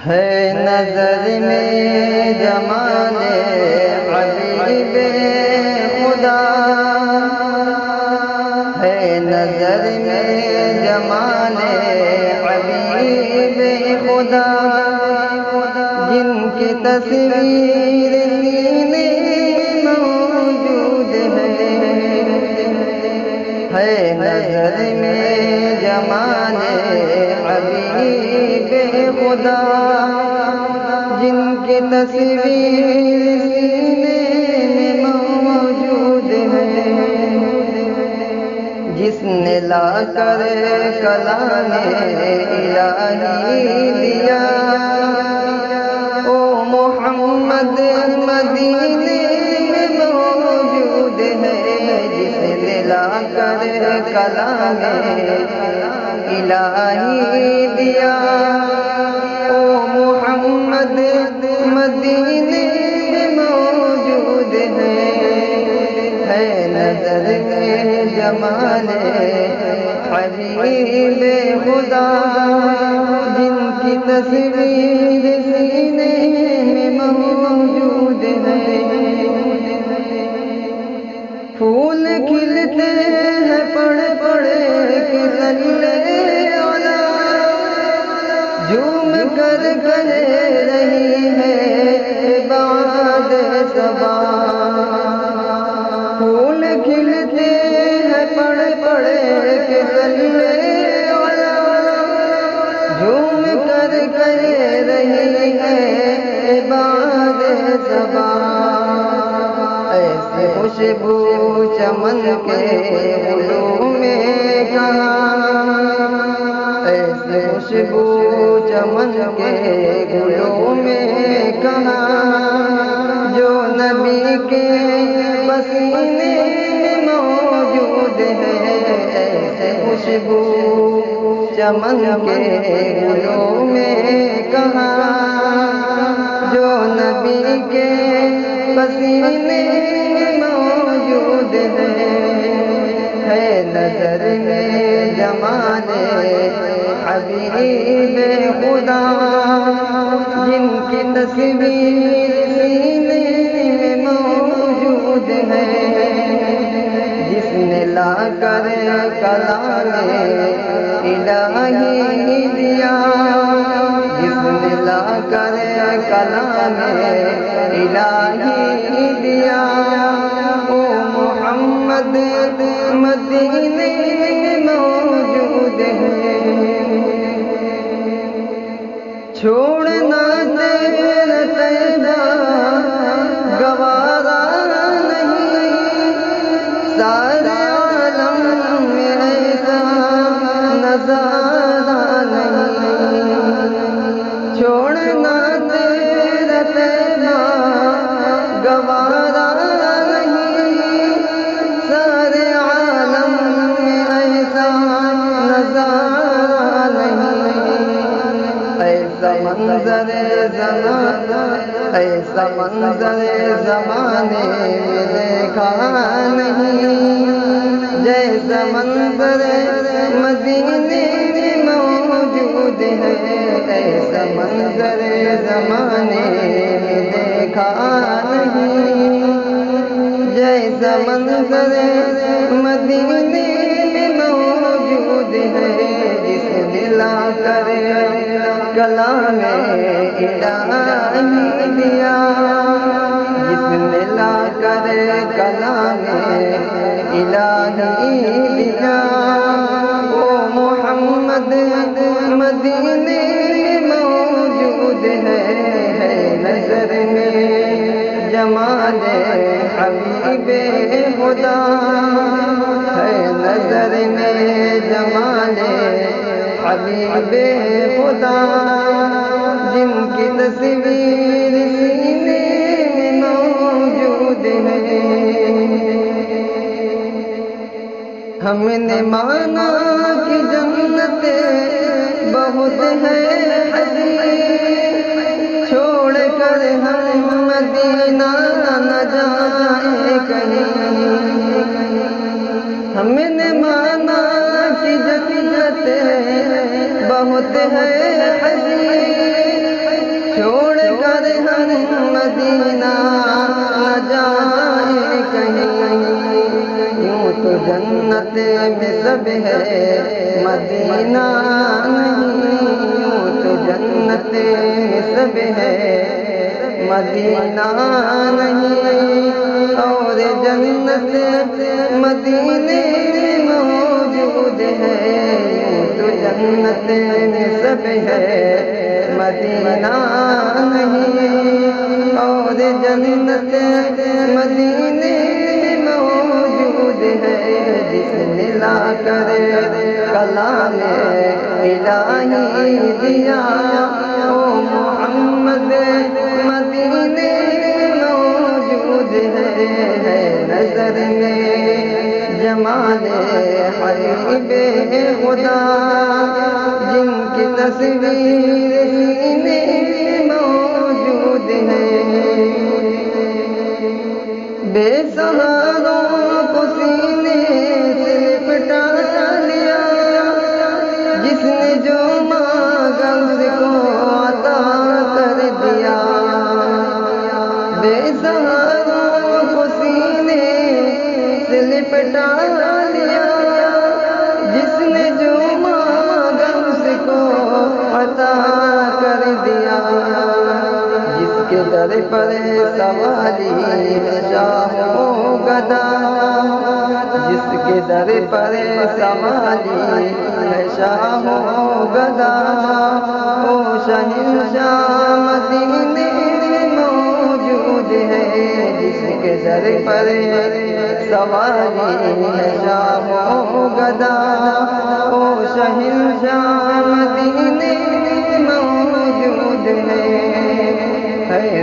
ہے نظر میں جمال حبیب خدا، ہے نظر میں جمال حبیب خدا، جن کی تصویر سینے موجود ہے نظر میں جمال حبیب خدا، جن کی تصویر سینے میں موجود ہے، جس نے لا کر کلام الہی دیا، او محمد مدینے میں موجود ہے، جس نے لا کر کلام الہی دیا، او محمد مدینے میں موجود ہے نظر میں جمال حبیب خدا، جن کی تصویر سینے میں موجود ہے، پھول کھلتے ہیں پڑھ پڑھ کے صلی علی، جھوم کر کہہ رہی ہے بعد صبا، پھول کھلتے ہیں پڑھ پڑھ کے صلی علی، جھوم کر کہہ رہی ہے بعد صبا، ایسے خوشبو چمن کے گلوں میں کہاں، ایسے خوشبو چمن کے گلوں میں کہاں، جو نبی کے پسینے میں موجود ہے، ایسے خوشبو چمن کے گلوں میں کہاں، جو نبی کے پسینے میں موجود ہے نظر میں جمال حبیب خدا، جن کی تصویر سینے میں موجود ہے، جس نے لا کر کلام الہی دیا، جس نے لا کر کلام الہی دیا، او محمد مدینے میں موجود ہے، چھوڑنا تیرا طیبہ گوارا نہیں، سارے عالم میں ایسا نظارہ نہیں، چھوڑنا تیرا طیبہ گوارا نہیں، سارے عالم میں ایسا نظارہ نہیں، ایسا منظر زمانے میں دیکھا نہیں، جیسا منظر مدینے میں موجود ہے، ایسا منظر زمانے میں دیکھا نہیں، جیسا منظر مدینے میں موجود ہے، جس نے لا کر کلام الہی دیا، جس نے لا کر کلام الہی دیا، او محمد مدینے میں موجود ہے نظر میں جمال حبیب خدا، ہے نظر میں جمال حبیب خدا، جن کی تصویر سینے میں موجود ہے، ہم نے مانا کہ جنت بہت ہے حسین، چھوڑ کر ہم مدینہ نہ جائیں کہیں، ہم نے مانا کہ جنت بہت ہے حسین، جنت میں سب ہے مدینہ نہیں، یوں تو جنت میں سب ہے مدینہ نہیں، اور جنت مدینے میں موجود ہے، یوں تو جنت میں سب ہے مدینہ نہیں، اور جنت مدینے میں موجود ہے، جس نے لا کر کلام الہی دیا او محمد مدینے موجود ہے، نظر میں جمال حبیب خدا جن کی تصویر سینے موجود ہے، بے سہاروں کو سینے سے لپٹا لیا، جس نے جو مانگا اس کو عطا کر دیا، بے سہاروں کو سینے سے لپٹا لیا، جس نے جو مانگا اس کو عطا کر دیا، جس کے در پر سوالی ہے شاہ و گدا، جس کے در پر سوالی ہے شاہ و گدا، وہ شہنشاہ مدینے موجود ہے، جس کے در پر سوالی ہے شاہ و گدا، وہ شہنشاہ مدینے موجود ہے،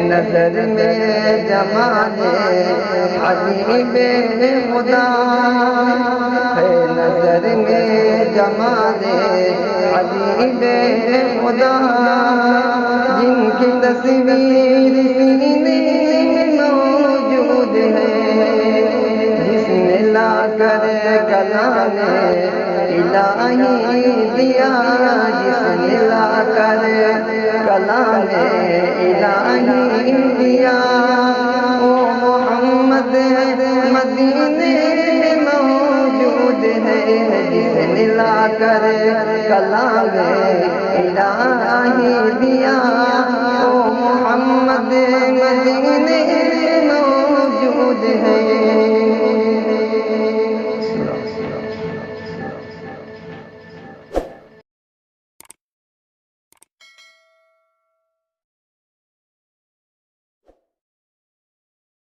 نظر میں جمال حبیب خدا، ہے نظر میں جمال حبیب خدا، جن کی تصویر سینے میں موجود ہے، جس نے لا کر کلام الہی دیا، جس نے لا کر کلام الہی دیا او محمد مدینے موجود ہے، جس نے لا کر کلام الہی دیا